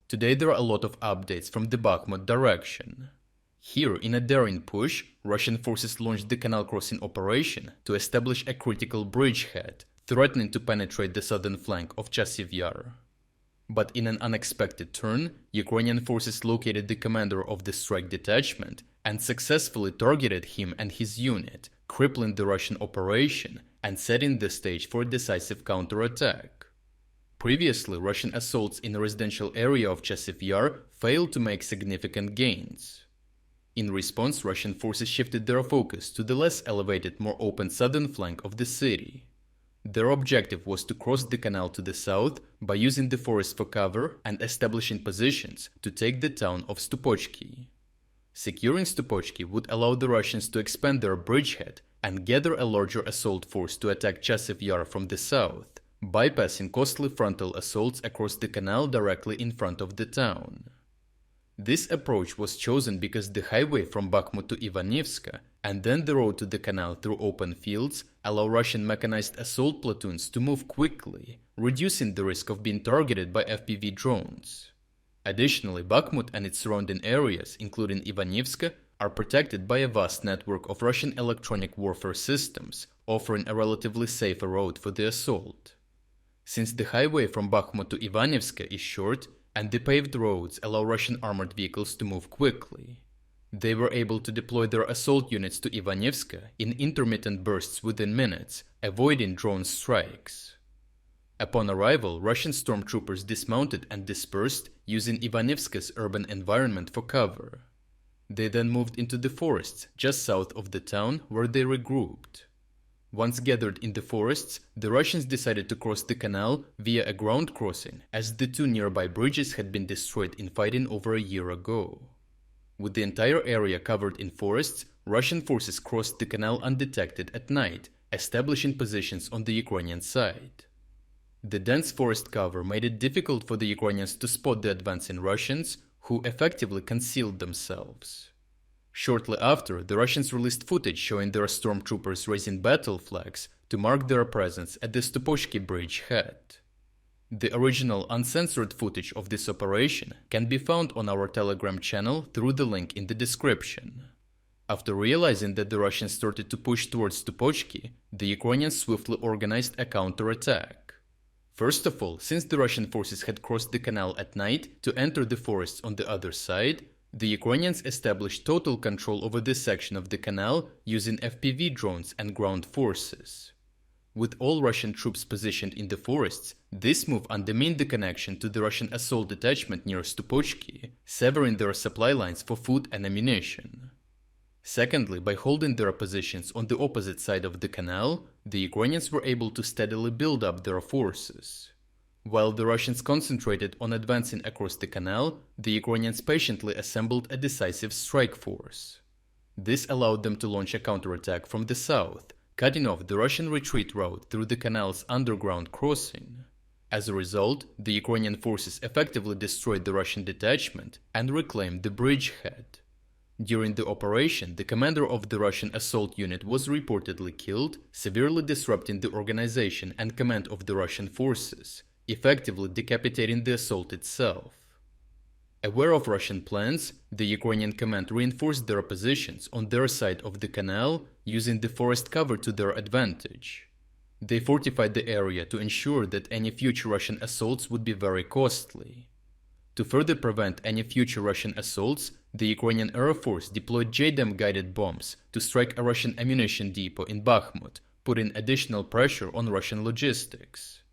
Today there are a lot of updates from the Bakhmut direction. Here, in a daring push, Russian forces launched the canal-crossing operation to establish a critical bridgehead, threatening to penetrate the southern flank of Chasiv Yar. But in an unexpected turn, Ukrainian forces located the commander of the strike detachment and successfully targeted him and his unit, crippling the Russian operation and setting the stage for a decisive counterattack. Previously, Russian assaults in the residential area of Chasiv Yar failed to make significant gains. In response, Russian forces shifted their focus to the less elevated, more open southern flank of the city. Their objective was to cross the canal to the south by using the forest for cover and establishing positions to take the town of Stupochky. Securing Stupochky would allow the Russians to expand their bridgehead and gather a larger assault force to attack Chasiv Yar from the south, bypassing costly frontal assaults across the canal directly in front of the town. This approach was chosen because the highway from Bakhmut to Ivanivska and then the road to the canal through open fields allow Russian mechanized assault platoons to move quickly, reducing the risk of being targeted by FPV drones. Additionally, Bakhmut and its surrounding areas, including Ivanivska, are protected by a vast network of Russian electronic warfare systems, offering a relatively safer road for the assault. Since the highway from Bakhmut to Ivanivska is short, and the paved roads allow Russian armored vehicles to move quickly, they were able to deploy their assault units to Ivanivska in intermittent bursts within minutes, avoiding drone strikes. Upon arrival, Russian stormtroopers dismounted and dispersed, using Ivanivska's urban environment for cover. They then moved into the forests just south of the town, where they regrouped. Once gathered in the forests, the Russians decided to cross the canal via a ground crossing, as the two nearby bridges had been destroyed in fighting over a year ago. With the entire area covered in forests, Russian forces crossed the canal undetected at night, establishing positions on the Ukrainian side. The dense forest cover made it difficult for the Ukrainians to spot the advancing Russians, who effectively concealed themselves. Shortly after, the Russians released footage showing their stormtroopers raising battle flags to mark their presence at the Stupochky bridgehead. The original uncensored footage of this operation can be found on our Telegram channel through the link in the description. After realizing that the Russians started to push towards Stupochky, the Ukrainians swiftly organized a counterattack. First of all, since the Russian forces had crossed the canal at night to enter the forests on the other side, the Ukrainians established total control over this section of the canal using FPV drones and ground forces. With all Russian troops positioned in the forests, this move undermined the connection to the Russian assault detachment near Stupochky, severing their supply lines for food and ammunition. Secondly, by holding their positions on the opposite side of the canal, the Ukrainians were able to steadily build up their forces. While the Russians concentrated on advancing across the canal, the Ukrainians patiently assembled a decisive strike force. This allowed them to launch a counterattack from the south, cutting off the Russian retreat route through the canal's underground crossing. As a result, the Ukrainian forces effectively destroyed the Russian detachment and reclaimed the bridgehead. During the operation, the commander of the Russian assault unit was reportedly killed, severely disrupting the organization and command of the Russian forces, effectively decapitating the assault itself. Aware of Russian plans, the Ukrainian command reinforced their positions on their side of the canal, using the forest cover to their advantage. They fortified the area to ensure that any future Russian assaults would be very costly. To further prevent any future Russian assaults, the Ukrainian Air Force deployed JDAM-guided bombs to strike a Russian ammunition depot in Bakhmut, putting additional pressure on Russian logistics.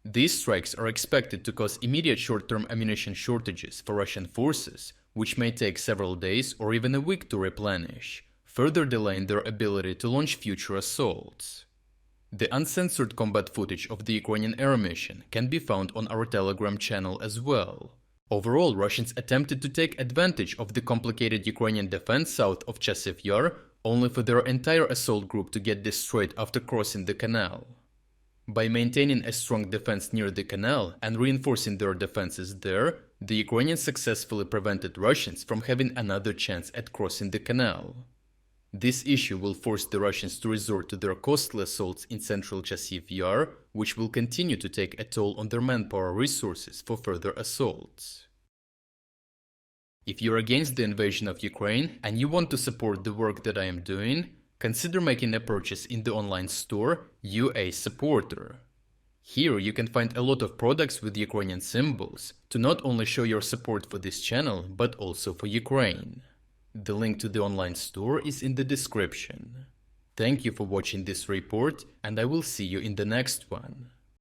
These strikes are expected to cause immediate short-term ammunition shortages for Russian forces, which may take several days or even a week to replenish, further delaying their ability to launch future assaults. The uncensored combat footage of the Ukrainian air mission can be found on our Telegram channel as well. Overall, Russians attempted to take advantage of the complicated Ukrainian defense south of Chasiv Yar, only for their entire assault group to get destroyed after crossing the canal. By maintaining a strong defense near the canal and reinforcing their defenses there, the Ukrainians successfully prevented Russians from having another chance at crossing the canal. This issue will force the Russians to resort to their costly assaults in central Chasiv Yar, which will continue to take a toll on their manpower resources for further assaults. If you're against the invasion of Ukraine and you want to support the work that I am doing, consider making a purchase in the online store UA Supporter. Here you can find a lot of products with Ukrainian symbols to not only show your support for this channel, but also for Ukraine. The link to the online store is in the description. Thank you for watching this report, and I will see you in the next one.